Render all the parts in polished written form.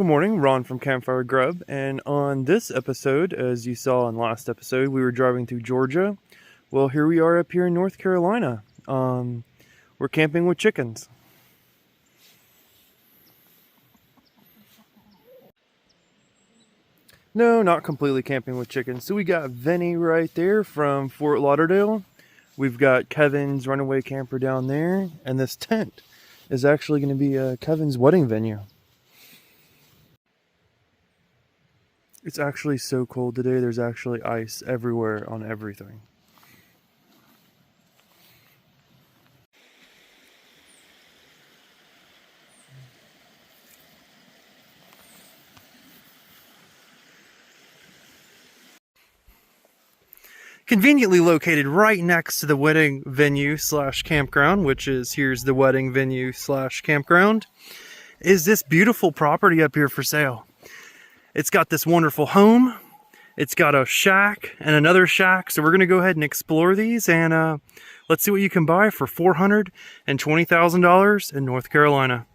Good morning, Ron from CampFire Grub, and on this episode, as you saw in last episode, we were driving through Georgia. Well, here we are up here in North Carolina. We're camping with chickens. No, not completely camping with chickens. So we got Vinny right there from Fort Lauderdale. We've got Kevin's runaway camper down there, and this tent is actually going to be Kevin's wedding venue. It's actually so cold today, there's actually ice everywhere on everything. Conveniently located right next to the wedding venue slash campground, which is here's the wedding venue slash campground, is this beautiful property up here for sale. It's got this wonderful home. It's got a shack and another shack. So we're going to go ahead and explore these and let's see what you can buy for $420,000 in North Carolina.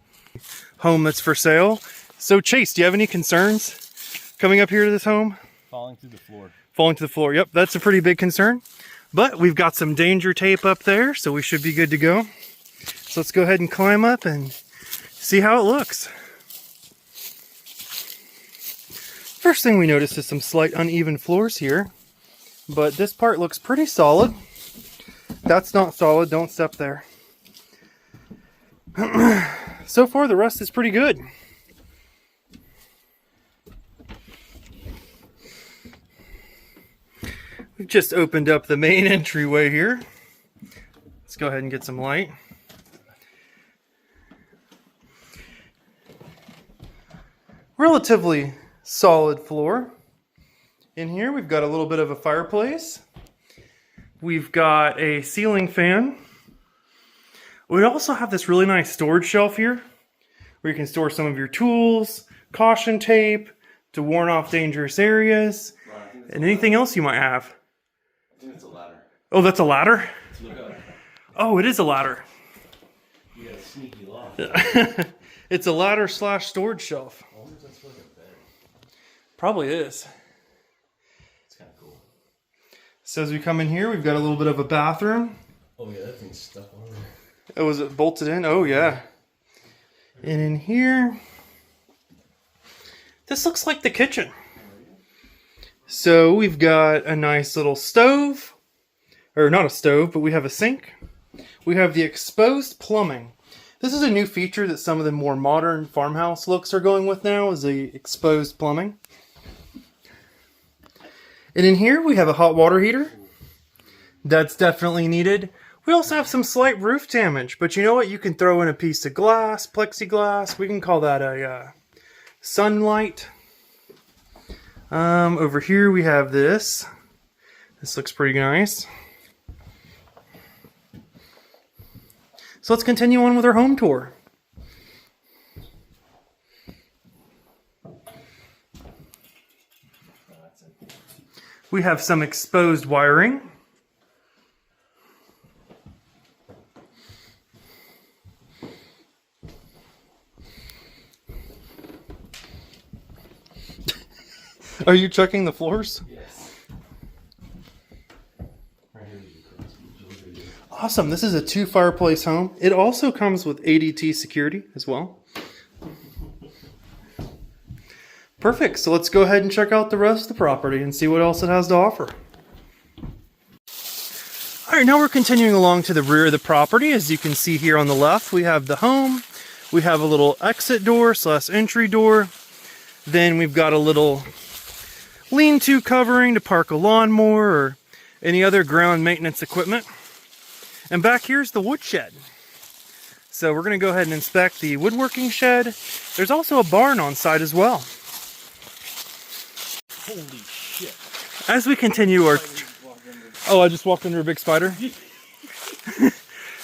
Home that's for sale. So Chase, do you have any concerns coming up here to this home? Falling through the floor. Falling to the floor. Yep, that's a pretty big concern. But we've got some danger tape up there, so we should be good to go. So let's go ahead and climb up and see how it looks. First thing we notice is some slight uneven floors here, but this part looks pretty solid. That's not solid, don't step there. So far the rest is pretty good. We've just opened up the main entryway here. Let's go ahead and get some light. Relatively solid floor. In here we've got a little bit of a fireplace. We've got a ceiling fan. We also have this really nice storage shelf here where you can store some of your tools, caution tape to warn off dangerous areas, and anything else you might have. I think it's a ladder. Oh, that's a ladder? Look up. Oh, it is a ladder. You got a sneaky loft. It's a ladder slash storage shelf. I wonder if that's like a bed. Probably is. It's kind of cool. So as we come in here, we've got a little bit of a bathroom. Oh yeah, that thing's stuck on there. Oh, was it bolted in? Oh, yeah. And in here, this looks like the kitchen. So we've got a nice little stove. Or not a stove, but we have a sink. We have the exposed plumbing. This is a new feature that some of the more modern farmhouse looks are going with now, is the exposed plumbing. And in here we have a hot water heater. That's definitely needed. We also have some slight roof damage, but you know what? You can throw in a piece of glass, plexiglass. We can call that a sunlight. Over here we have this. This looks pretty nice. So let's continue on with our home tour. We have some exposed wiring. Are you checking the floors? Yes. Awesome. This is a 2-fireplace home. It also comes with ADT security as well. Perfect. So let's go ahead and check out the rest of the property and see what else it has to offer. All right, now we're continuing along to the rear of the property. As you can see here on the left, we have the home. We have a little exit door slash entry door. Then we've got a little lean-to covering to park a lawnmower or any other ground maintenance equipment. And back here's the wood shed. So we're going to go ahead and inspect the woodworking shed. There's also a barn on site as well. Holy shit. As we continue our... Oh, I just walked under a big spider.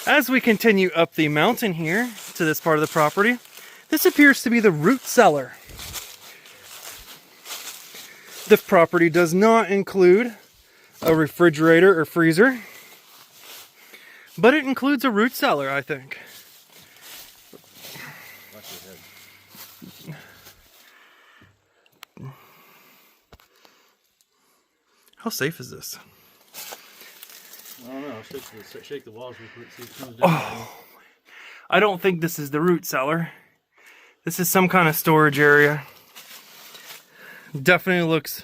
As we continue up the mountain here to this part of the property, this appears to be the root cellar. The property does not include a refrigerator or freezer, but it includes a root cellar, I think. How safe is this? I don't know. Shake the walls real quick. See if it comes down. Oh, I don't think this is the root cellar. This is some kind of storage area. Definitely looks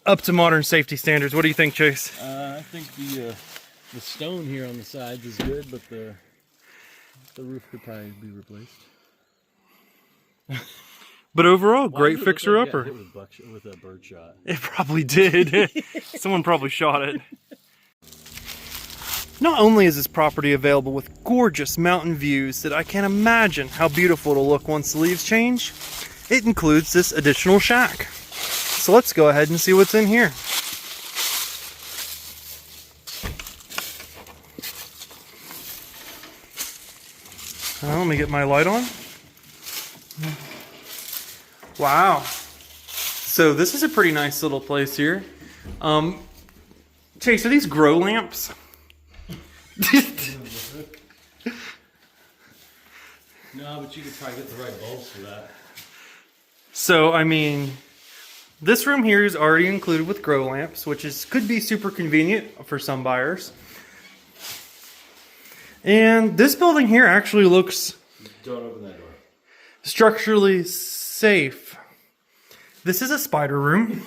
up to modern safety standards. What do you think, Chase? I think the stone here on the sides is good, but the roof could probably be replaced. But overall, great fixer-upper. Hit with a bird shot. It probably did. Someone probably shot it. Not only is this property available with gorgeous mountain views that I can't imagine how beautiful it'll look once the leaves change, it includes this additional shack. So let's go ahead and see what's in here. Let me get my light on. Wow. So this is a pretty nice little place here. Chase, are these grow lamps? No, but you could probably get the right bulbs for that. So, I mean, this room here is already included with grow lamps, which could be super convenient for some buyers. And this building here actually looks Don't open that door. structurally safe. This is a spider room.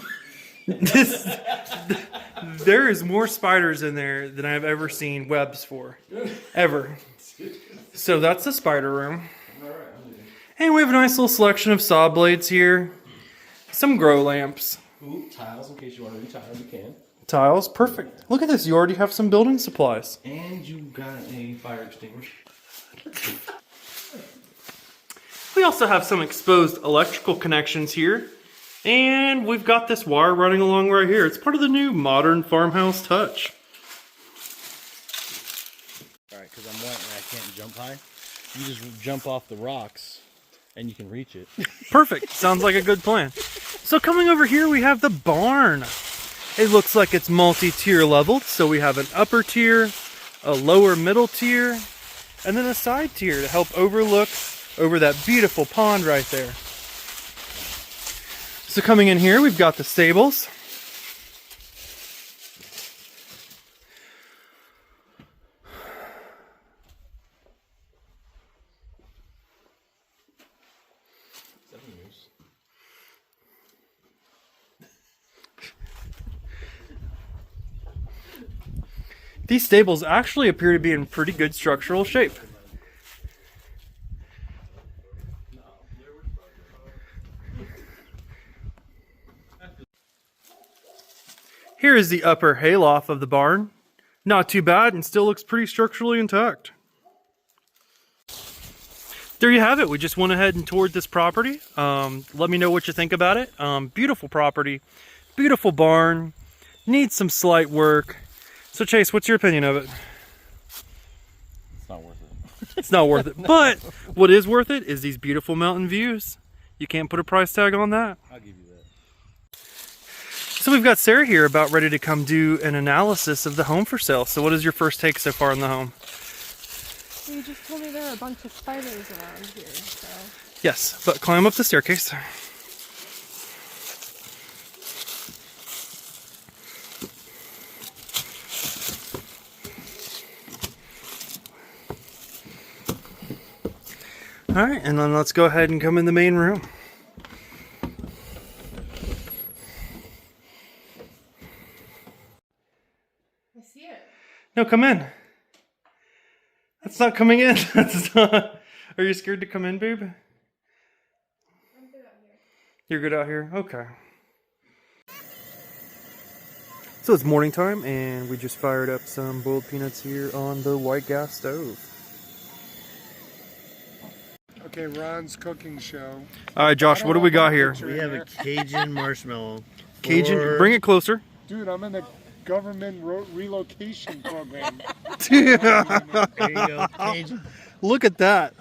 There is more spiders in there than I've ever seen webs for. Ever. So that's the spider room. And we have a nice little selection of saw blades here. Some grow lamps. Ooh, tiles in case you want to do tiles, you can. Tiles, perfect. Look at this, you already have some building supplies. And you got a fire extinguisher. We also have some exposed electrical connections here. And we've got this wire running along right here. It's part of the new modern farmhouse touch. Alright, because I'm white and I can't jump high. You just jump off the rocks and you can reach it. Perfect. Sounds like a good plan. So coming over here, we have the barn. It looks like it's multi-tier leveled. So we have an upper tier, a lower middle tier, and then a side tier to help overlook over that beautiful pond right there. So coming in here, we've got the stables. These stables actually appear to be in pretty good structural shape. Here is the upper hayloft of the barn. Not too bad and still looks pretty structurally intact. There you have it. We just went ahead and toured this property. Let me know what you think about it. Beautiful property, beautiful barn, needs some slight work. So Chase, what's your opinion of it? It's not worth it. It's not worth it. But what is worth it is these beautiful mountain views. You can't put a price tag on that. I'll give you that. So we've got Sarah here about ready to come do an analysis of the home for sale. So what is your first take so far on the home? Well, you just told me there are a bunch of spiders around here, so... Yes, but climb up the staircase. All right, and then let's go ahead and come in the main room. I see it. No, come in. That's not coming in. That's not. Are you scared to come in, babe? I'm good out here. You're good out here? Okay. So it's morning time, and we just fired up some boiled peanuts here on the white gas stove. Okay, Ron's cooking show. All right, Josh, what do we got here? We have a Cajun marshmallow. Cajun, bring it closer. Dude, I'm in the government relocation program. There you go, Cajun. Look at that.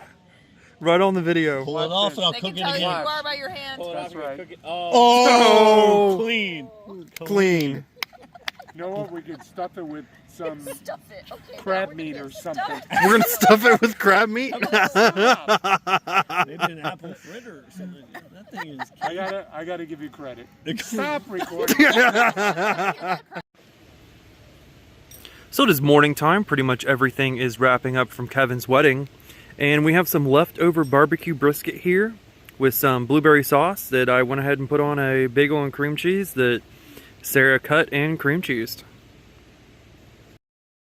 Right on the video. Pull it off and I'll They cook can it tell you again. who you are by your hand. Pull it That's off and right. cook it. Oh, clean. clean. know what? We could stuff it with some Stuff it. Okay. crab meat or something. We're gonna stuff it with crab meat. Maybe an apple fritter or something. That thing is. I gotta give you credit. Stop recording. So it is morning time. Pretty much everything is wrapping up from Kevin's wedding. And we have some leftover barbecue brisket here with some blueberry sauce that I went ahead and put on a bagel and cream cheese that Sarah cut and cream cheesed.